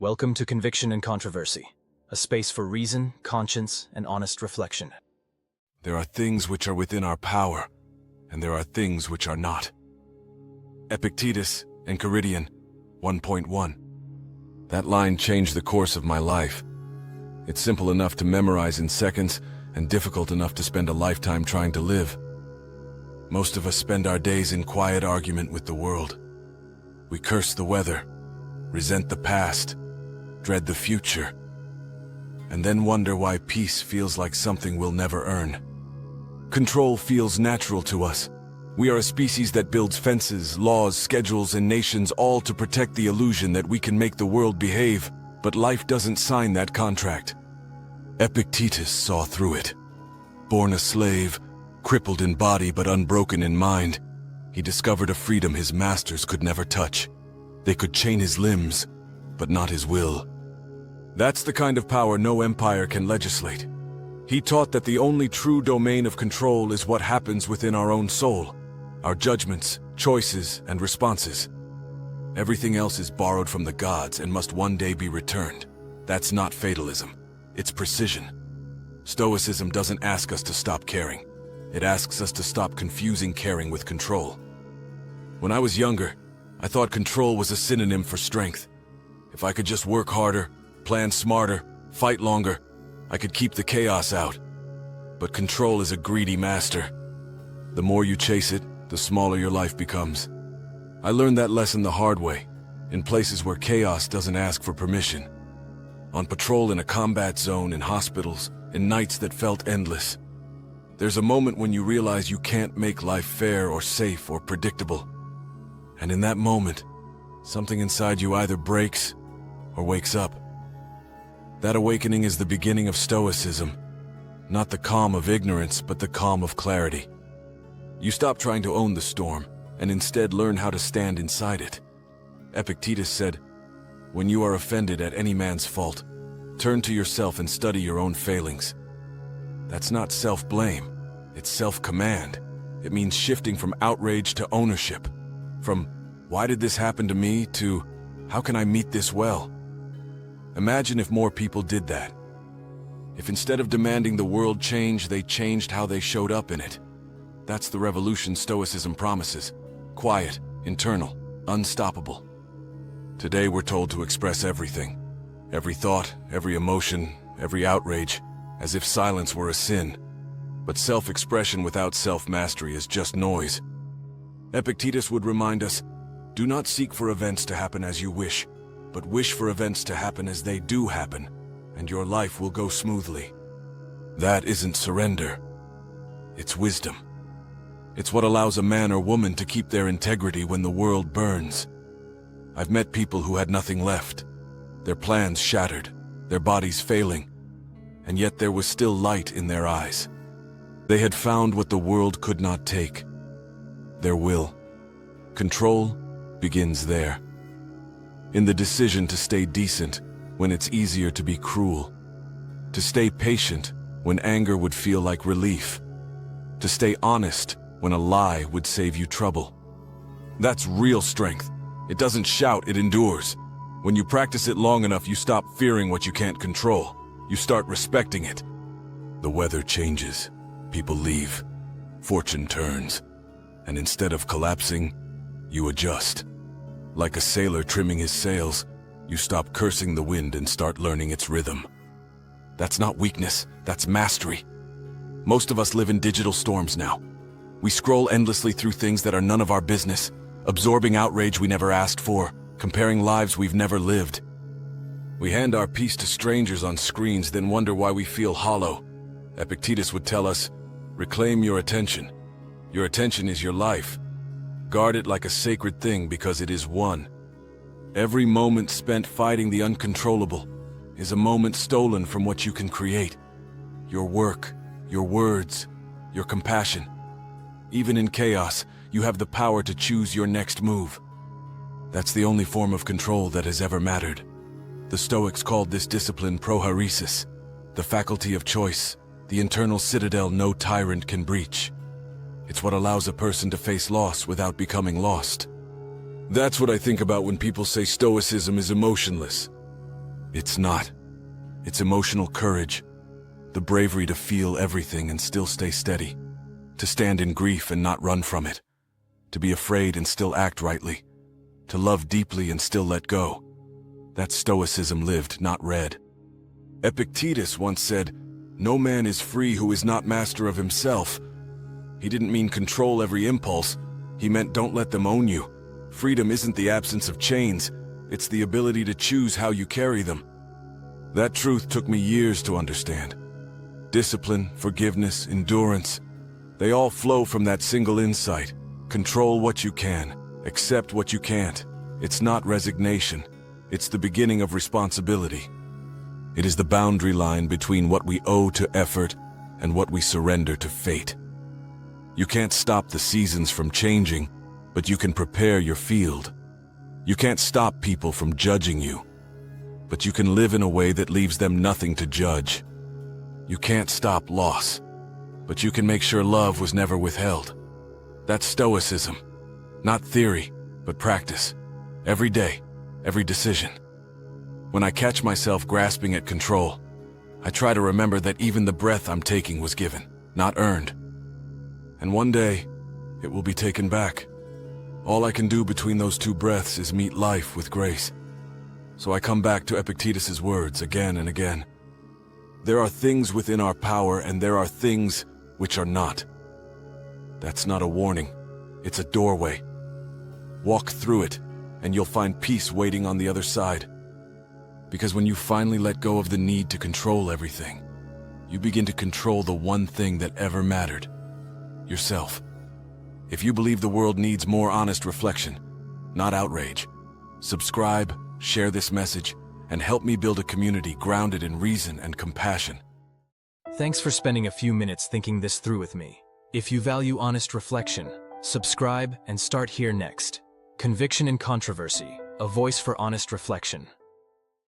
Welcome to Conviction and Controversy, a space for reason, conscience, and honest reflection. There are things which are within our power, and there are things which are not. Epictetus, Enchiridion 1.1. That line changed the course of my life. It's simple enough to memorize in seconds, and difficult enough to spend a lifetime trying to live. Most of us spend our days in quiet argument with the world. We curse the weather, resent the past, dread the future, and then wonder why peace feels like something we'll never earn. Control feels natural to us. We are a species that builds fences, laws, schedules, and nations, all to protect the illusion that we can make the world behave, but life doesn't sign that contract. Epictetus saw through it. Born a slave, crippled in body but unbroken in mind, he discovered a freedom his masters could never touch. They could chain his limbs, but not his will. That's the kind of power no empire can legislate. He taught that the only true domain of control is what happens within our own soul, our judgments, choices, and responses. Everything else is borrowed from the gods and must one day be returned. That's not fatalism, it's precision. Stoicism doesn't ask us to stop caring. It asks us to stop confusing caring with control. When I was younger, I thought control was a synonym for strength. If I could just work harder, plan smarter, fight longer, I could keep the chaos out. But control is a greedy master. The more you chase it, the smaller your life becomes. I learned that lesson the hard way, in places where chaos doesn't ask for permission. On patrol in a combat zone, in hospitals, in nights that felt endless. There's a moment when you realize you can't make life fair or safe or predictable. And in that moment, something inside you either breaks or wakes up. That awakening is the beginning of Stoicism. Not the calm of ignorance, but the calm of clarity. You stop trying to own the storm, and instead learn how to stand inside it. Epictetus said, "When you are offended at any man's fault, turn to yourself and study your own failings." That's not self-blame, it's self-command. It means shifting from outrage to ownership. From, "Why did this happen to me?" to, "How can I meet this well?" Imagine if more people did that. If instead of demanding the world change, they changed how they showed up in it. That's the revolution Stoicism promises. Quiet, internal, unstoppable. Today we're told to express everything. Every thought, every emotion, every outrage, as if silence were a sin. But self-expression without self-mastery is just noise. Epictetus would remind us, do not seek for events to happen as you wish, but wish for events to happen as they do happen, and your life will go smoothly. That isn't surrender. It's wisdom. It's what allows a man or woman to keep their integrity when the world burns. I've met people who had nothing left, their plans shattered, their bodies failing, and yet there was still light in their eyes. They had found what the world could not take, their will. Control begins there. In the decision to stay decent when it's easier to be cruel. To stay patient when anger would feel like relief. To stay honest when a lie would save you trouble. That's real strength. It doesn't shout, it endures. When you practice it long enough, you stop fearing what you can't control. You start respecting it. The weather changes. People leave. Fortune turns. And instead of collapsing, you adjust. Like a sailor trimming his sails, you stop cursing the wind and start learning its rhythm. That's not weakness, that's mastery. Most of us live in digital storms now. We scroll endlessly through things that are none of our business, absorbing outrage we never asked for, comparing lives we've never lived. We hand our peace to strangers on screens, then wonder why we feel hollow. Epictetus would tell us, reclaim your attention. Your attention is your life. Guard it like a sacred thing because it is one. Every moment spent fighting the uncontrollable is a moment stolen from what you can create. Your work, your words, your compassion. Even in chaos, you have the power to choose your next move. That's the only form of control that has ever mattered. The Stoics called this discipline prohairesis, the faculty of choice, the internal citadel no tyrant can breach. It's what allows a person to face loss without becoming lost. That's what I think about when people say Stoicism is emotionless. It's not. It's emotional courage, the bravery to feel everything and still stay steady, to stand in grief and not run from it, to be afraid and still act rightly, to love deeply and still let go. That's Stoicism lived, not read. Epictetus once said, "No man is free who is not master of himself." He didn't mean control every impulse. He meant don't let them own you. Freedom isn't the absence of chains. It's the ability to choose how you carry them. That truth took me years to understand. Discipline, forgiveness, endurance, they all flow from that single insight. Control what you can, accept what you can't. It's not resignation. It's the beginning of responsibility. It is the boundary line between what we owe to effort and what we surrender to fate. You can't stop the seasons from changing, but you can prepare your field. You can't stop people from judging you, but you can live in a way that leaves them nothing to judge. You can't stop loss, but you can make sure love was never withheld. That's Stoicism. Not theory, but practice. Every day, every decision. When I catch myself grasping at control, I try to remember that even the breath I'm taking was given, not earned. And one day, it will be taken back. All I can do between those two breaths is meet life with grace. So I come back to Epictetus' words again and again. There are things within our power and there are things which are not. That's not a warning, it's a doorway. Walk through it, and you'll find peace waiting on the other side. Because when you finally let go of the need to control everything, you begin to control the one thing that ever mattered: yourself. If you believe the world needs more honest reflection, not outrage, subscribe, share this message, and help me build a community grounded in reason and compassion. Thanks for spending a few minutes thinking this through with me. If you value honest reflection, subscribe and start here next. Conviction and Controversy, a voice for honest reflection.